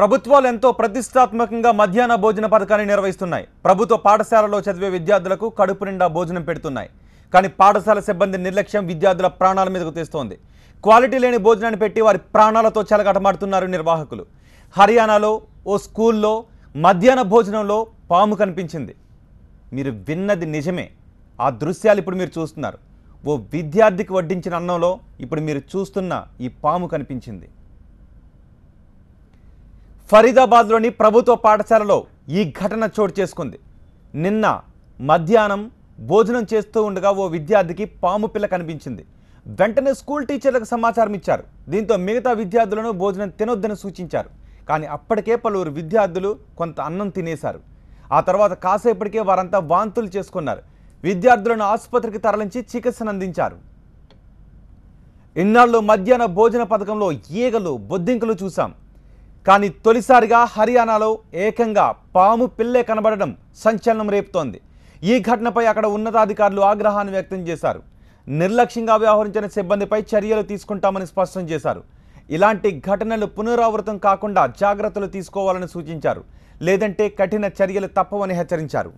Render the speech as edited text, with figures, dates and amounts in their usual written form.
ప్రభుత్వాలు ఎంతో ప్రతిష్టాత్మకంగా మధ్యాహ్న భోజన పథకాన్ని నిర్వహిస్తున్నాయి. ప్రభుత్వ పాఠశాలలో చదివే విద్యార్థులకు కడుపు నిండా భోజనం పెడుతున్నాయి. కానీ పాఠశాల సిబ్బంది నిర్లక్ష్యం విద్యార్థుల ప్రాణాల మీదకు తెస్తోంది. క్వాలిటీ లేని భోజనాన్ని పెట్టి వారి ప్రాణాలతో చెలగాటమాడుతున్నారు నిర్వాహకులు. హర్యానాలో ఓ స్కూల్లో మధ్యాహ్న భోజనంలో పాము కనిపించింది. మీరు విన్నది నిజమే. ఆ దృశ్యాలు ఇప్పుడు మీరు చూస్తున్నారు. ఓ విద్యార్థికి వడ్డించిన అన్నంలో ఇప్పుడు మీరు చూస్తున్న ఈ పాము కనిపించింది. ఫరీదాబాద్లోని ప్రభుత్వ పాఠశాలలో ఈ ఘటన చోటు చేసుకుంది. నిన్న మధ్యాహ్నం భోజనం చేస్తూ ఉండగా ఓ విద్యార్థికి పాము పిల్ల కనిపించింది. వెంటనే స్కూల్ టీచర్లకు సమాచారం ఇచ్చారు. దీంతో మిగతా విద్యార్థులను భోజనం తినొద్దని సూచించారు. కానీ అప్పటికే పలువురు విద్యార్థులు కొంత అన్నం తినేశారు. ఆ తర్వాత కాసేపటికే వారంతా వాంతులు చేసుకున్నారు. విద్యార్థులను ఆసుపత్రికి తరలించి చికిత్సను అందించారు. ఇన్నాళ్ళు మధ్యాహ్న భోజన పథకంలో ఈగలు బొద్దింకలు చూసాం. కానీ తొలిసారిగా హర్యానాలో ఏకంగా పాము పిల్లే కనబడడం సంచలనం రేపుతోంది. ఈ ఘటనపై అక్కడ ఉన్నతాధికారులు ఆగ్రహాన్ని వ్యక్తం చేశారు. నిర్లక్ష్యంగా వ్యవహరించిన సిబ్బందిపై చర్యలు తీసుకుంటామని స్పష్టం చేశారు. ఇలాంటి ఘటనలు పునరావృతం కాకుండా జాగ్రత్తలు తీసుకోవాలని సూచించారు. లేదంటే కఠిన చర్యలు తప్పవని హెచ్చరించారు.